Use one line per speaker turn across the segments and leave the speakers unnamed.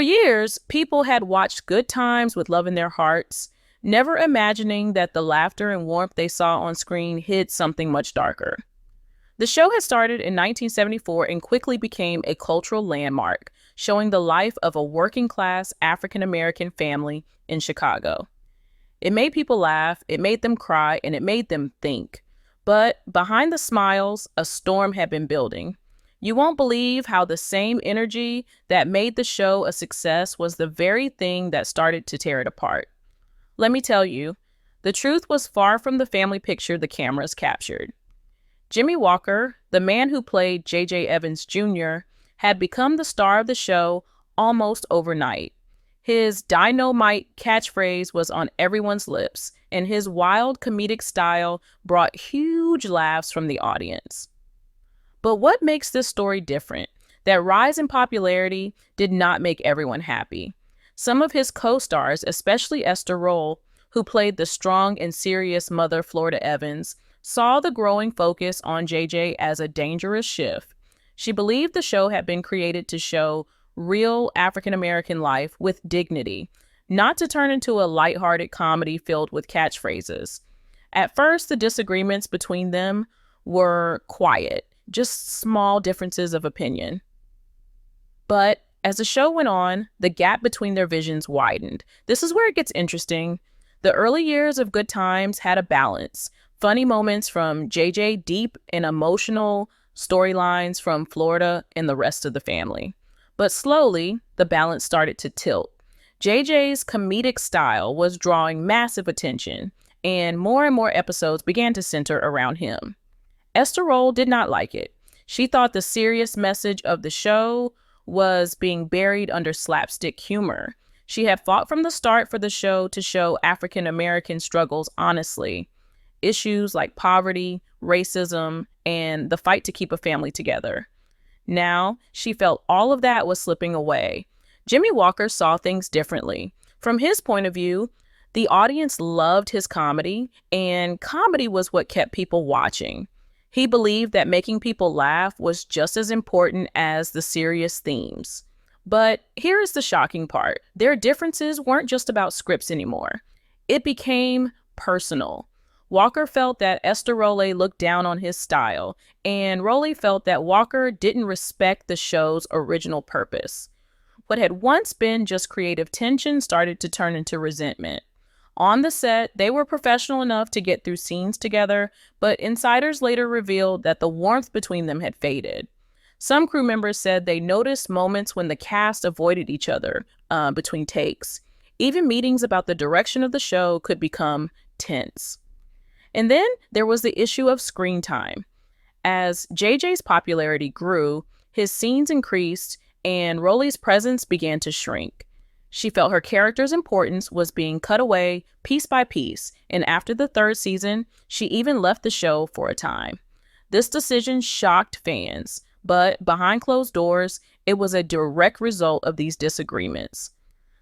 For years, people had watched Good Times with love in their hearts, never imagining that the laughter and warmth they saw on screen hid something much darker. The show had started in 1974 and quickly became a cultural landmark, showing the life of a working-class African-American family in Chicago. It made people laugh, it made them cry, and it made them think. But behind the smiles, a storm had been building. You won't believe how the same energy that made the show a success was the very thing that started to tear it apart. Let me tell you, the truth was far from the family picture the cameras captured. Jimmie Walker, the man who played J.J. Evans Jr., had become the star of the show almost overnight. His dynamite catchphrase was on everyone's lips, and his wild comedic style brought huge laughs from the audience. But what makes this story different? That rise in popularity did not make everyone happy. Some of his co-stars, especially Esther Rolle, who played the strong and serious mother Florida Evans, saw the growing focus on JJ as a dangerous shift. She believed the show had been created to show real African-American life with dignity, not to turn into a lighthearted comedy filled with catchphrases. At first, the disagreements between them were quiet, just small differences of opinion. But as the show went on, the gap between their visions widened. This is where it gets interesting. The early years of Good Times had a balance. Funny moments from JJ, deep and emotional storylines from Florida and the rest of the family. But slowly, the balance started to tilt. JJ's comedic style was drawing massive attention, and more episodes began to center around him. Esther Rolle did not like it. She thought the serious message of the show was being buried under slapstick humor. She had fought from the start for the show to show African-American struggles honestly. Issues like poverty, racism, and the fight to keep a family together. Now, she felt all of that was slipping away. Jimmie Walker saw things differently. From his point of view, the audience loved his comedy, and comedy was what kept people watching. He believed that making people laugh was just as important as the serious themes. But here is the shocking part. Their differences weren't just about scripts anymore. It became personal. Walker felt that Esther Rolle looked down on his style, and Rolle felt that Walker didn't respect the show's original purpose. What had once been just creative tension started to turn into resentment. On the set, they were professional enough to get through scenes together, but insiders later revealed that the warmth between them had faded. Some crew members said they noticed moments when the cast avoided each other between takes. Even meetings about the direction of the show could become tense. And then there was the issue of screen time. As JJ's popularity grew, his scenes increased, and Rolle's presence began to shrink. She felt her character's importance was being cut away piece by piece, and after the third season, she even left the show for a time. This decision shocked fans, but behind closed doors, it was a direct result of these disagreements.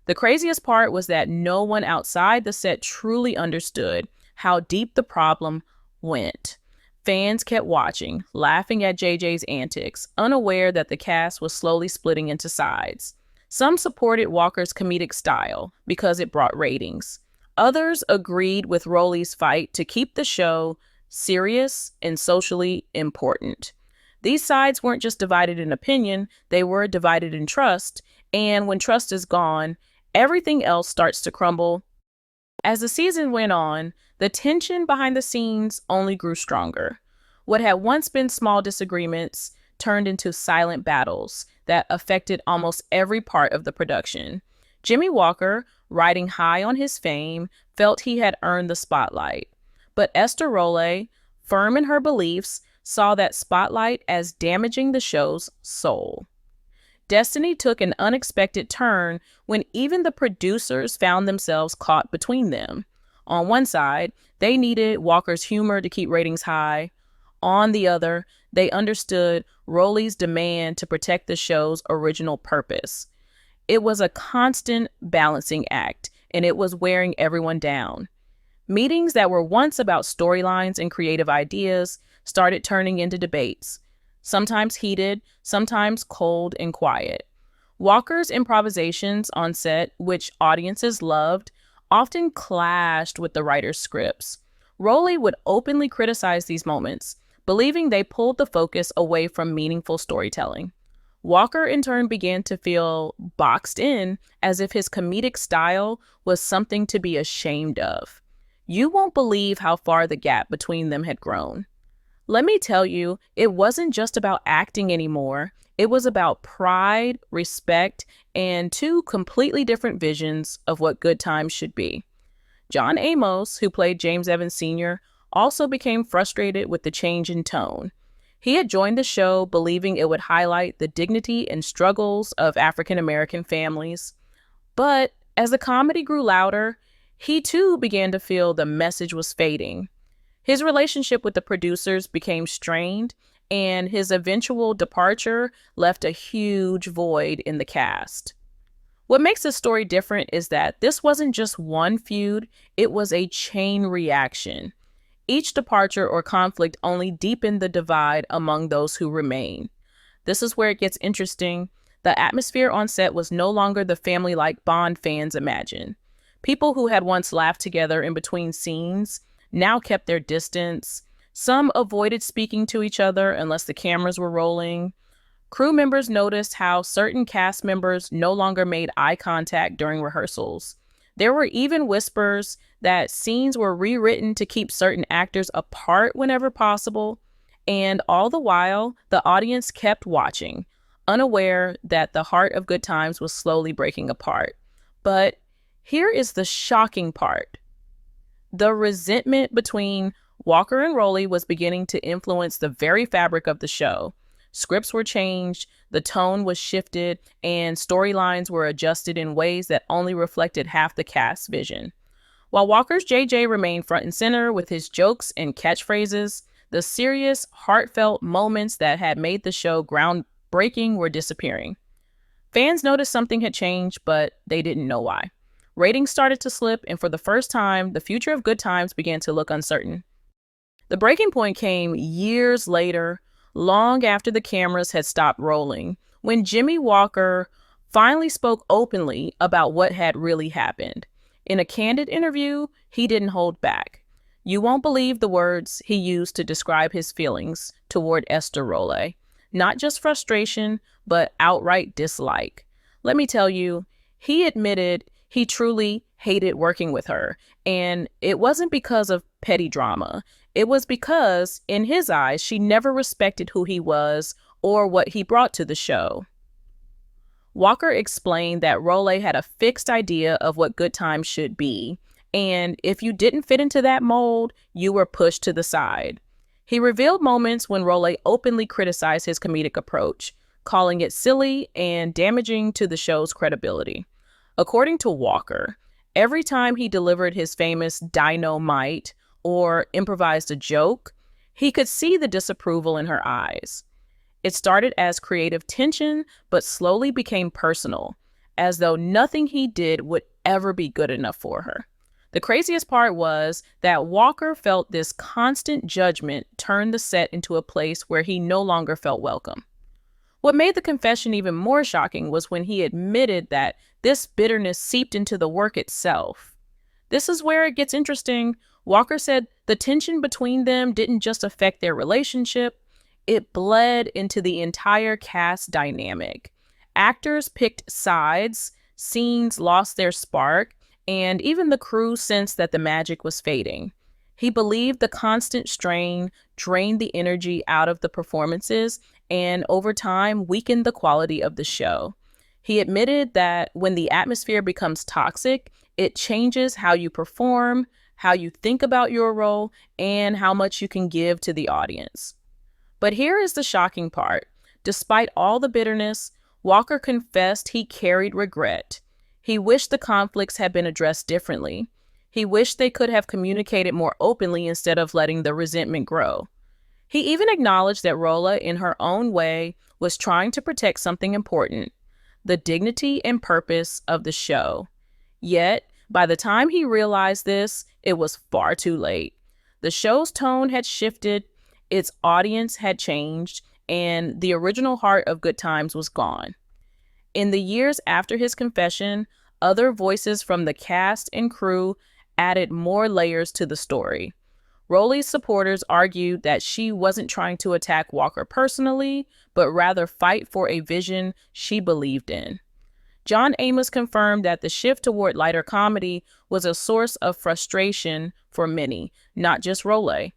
The craziest part was that no one outside the set truly understood how deep the problem went. Fans kept watching, laughing at JJ's antics, unaware that the cast was slowly splitting into sides. Some supported Walker's comedic style because it brought ratings. Others agreed with Rolle's fight to keep the show serious and socially important. These sides weren't just divided in opinion, they were divided in trust, and when trust is gone, everything else starts to crumble. As the season went on, the tension behind the scenes only grew stronger. What had once been small disagreements turned into silent battles that affected almost every part of the production. Jimmie Walker, riding high on his fame, felt he had earned the spotlight. But Esther Rolle, firm in her beliefs, saw that spotlight as damaging the show's soul. Destiny took an unexpected turn when even the producers found themselves caught between them. On one side, they needed Walker's humor to keep ratings high. On the other, they understood Rolle's demand to protect the show's original purpose. It was a constant balancing act, and it was wearing everyone down. Meetings that were once about storylines and creative ideas started turning into debates, sometimes heated, sometimes cold and quiet. Walker's improvisations on set, which audiences loved, often clashed with the writer's scripts. Rowley would openly criticize these moments, believing they pulled the focus away from meaningful storytelling. Walker, in turn, began to feel boxed in, as if his comedic style was something to be ashamed of. You won't believe how far the gap between them had grown. Let me tell you, it wasn't just about acting anymore. It was about pride, respect, and two completely different visions of what good times should be. John Amos, who played James Evans Sr., also became frustrated with the change in tone. He had joined the show believing it would highlight the dignity and struggles of African American families. But as the comedy grew louder, he too began to feel the message was fading. His relationship with the producers became strained, and his eventual departure left a huge void in the cast. What makes this story different is that this wasn't just one feud, it was a chain reaction. Each departure or conflict only deepened the divide among those who remain. This is where it gets interesting. The atmosphere on set was no longer the family-like bond fans imagined. People who had once laughed together in between scenes now kept their distance. Some avoided speaking to each other unless the cameras were rolling. Crew members noticed how certain cast members no longer made eye contact during rehearsals. There were even whispers that scenes were rewritten to keep certain actors apart whenever possible, and all the while, the audience kept watching, unaware that the heart of Good Times was slowly breaking apart. But here is the shocking part. The resentment between Walker and Rowley was beginning to influence the very fabric of the show. Scripts were changed, the tone was shifted, and storylines were adjusted in ways that only reflected half the cast's vision. While Walker's JJ remained front and center with his jokes and catchphrases, the serious, heartfelt moments that had made the show groundbreaking were disappearing. Fans noticed something had changed, but they didn't know why. Ratings started to slip, and for the first time, the future of Good Times began to look uncertain. The breaking point came years later, long after the cameras had stopped rolling, when Jimmie Walker finally spoke openly about what had really happened. In a candid interview, he didn't hold back. You won't believe the words he used to describe his feelings toward Esther Rowley. Not just frustration, but outright dislike. Let me tell you, he admitted he truly hated working with her, and it wasn't because of petty drama. It was because, in his eyes, she never respected who he was or what he brought to the show. Walker explained that Rowley had a fixed idea of what Good Times should be, and if you didn't fit into that mold, you were pushed to the side. He revealed moments when Rowley openly criticized his comedic approach, calling it silly and damaging to the show's credibility. According to Walker, every time he delivered his famous dynamite or improvised a joke, he could see the disapproval in her eyes. It started as creative tension, but slowly became personal, as though nothing he did would ever be good enough for her. The craziest part was that Walker felt this constant judgment turned the set into a place where he no longer felt welcome. What made the confession even more shocking was when he admitted that this bitterness seeped into the work itself. This is where it gets interesting. Walker said the tension between them didn't just affect their relationship, it bled into the entire cast dynamic. Actors picked sides, scenes lost their spark, and even the crew sensed that the magic was fading. He believed the constant strain drained the energy out of the performances and over time weakened the quality of the show. He admitted that when the atmosphere becomes toxic, it changes how you perform, how you think about your role, and how much you can give to the audience. But here is the shocking part. Despite all the bitterness, Walker confessed he carried regret. He wished the conflicts had been addressed differently. He wished they could have communicated more openly instead of letting the resentment grow. He even acknowledged that Rolla, in her own way, was trying to protect something important, the dignity and purpose of the show. Yet, by the time he realized this, it was far too late. The show's tone had shifted, its audience had changed, and the original heart of Good Times was gone. In the years after his confession, other voices from the cast and crew added more layers to the story. Rowley's supporters argued that she wasn't trying to attack Walker personally, but rather fight for a vision she believed in. John Amos confirmed that the shift toward lighter comedy was a source of frustration for many, not just Rowley.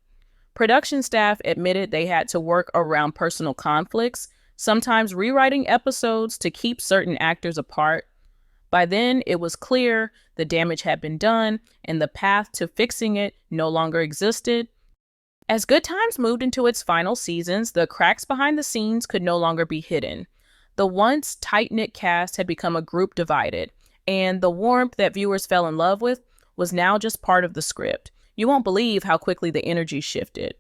Production staff admitted they had to work around personal conflicts, sometimes rewriting episodes to keep certain actors apart. By then, it was clear the damage had been done and the path to fixing it no longer existed. As Good Times moved into its final seasons, the cracks behind the scenes could no longer be hidden. The once tight-knit cast had become a group divided, and the warmth that viewers fell in love with was now just part of the script. You won't believe how quickly the energy shifted.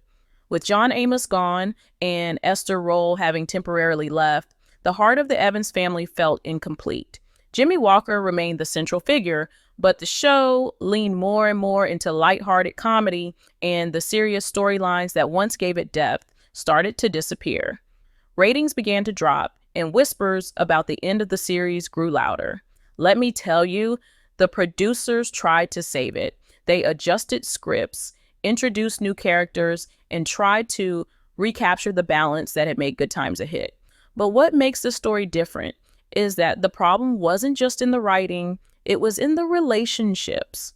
With John Amos gone and Esther Roll having temporarily left, the heart of the Evans family felt incomplete. Jimmie Walker remained the central figure, but the show leaned more and more into lighthearted comedy, and the serious storylines that once gave it depth started to disappear. Ratings began to drop, and whispers about the end of the series grew louder. Let me tell you, the producers tried to save it. They adjusted scripts, introduced new characters, and tried to recapture the balance that had made Good Times a hit. But what makes the story different is that the problem wasn't just in the writing, it was in the relationships.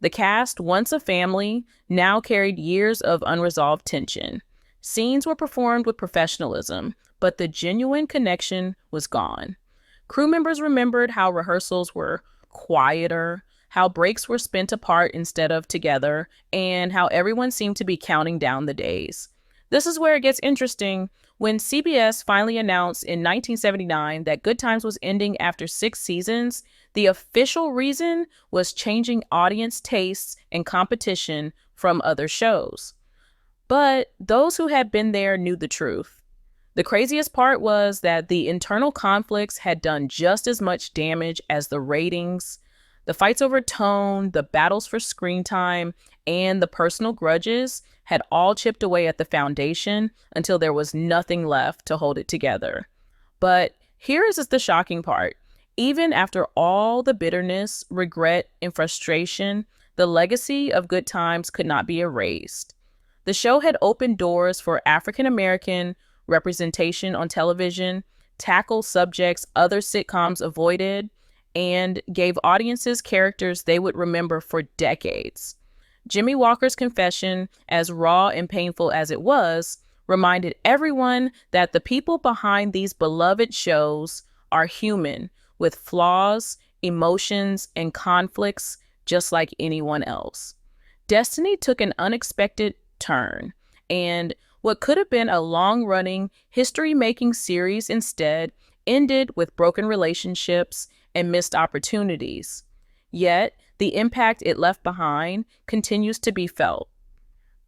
The cast, once a family, now carried years of unresolved tension. Scenes were performed with professionalism, but the genuine connection was gone. Crew members remembered how rehearsals were quieter, how breaks were spent apart instead of together, and how everyone seemed to be counting down the days. This is where it gets interesting. When CBS finally announced in 1979 that Good Times was ending after 6 seasons, the official reason was changing audience tastes and competition from other shows. But those who had been there knew the truth. The craziest part was that the internal conflicts had done just as much damage as the ratings. The fights over tone, the battles for screen time, and the personal grudges had all chipped away at the foundation until there was nothing left to hold it together. But here is the shocking part. Even after all the bitterness, regret, and frustration, the legacy of Good Times could not be erased. The show had opened doors for African American representation on television, tackled subjects other sitcoms avoided, and gave audiences characters they would remember for decades. Jimmie Walker's confession, as raw and painful as it was, reminded everyone that the people behind these beloved shows are human, with flaws, emotions, and conflicts just like anyone else. Destiny took an unexpected turn, and what could have been a long-running, history-making series instead ended with broken relationships and missed opportunities. Yet, the impact it left behind continues to be felt.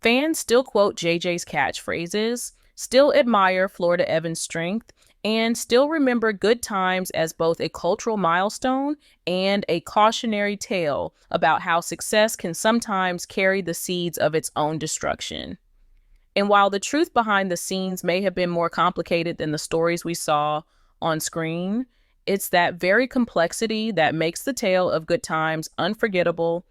Fans still quote JJ's catchphrases, still admire Florida Evans' strength, and still remember Good Times as both a cultural milestone and a cautionary tale about how success can sometimes carry the seeds of its own destruction. And while the truth behind the scenes may have been more complicated than the stories we saw on screen, it's that very complexity that makes the tale of Good Times unforgettable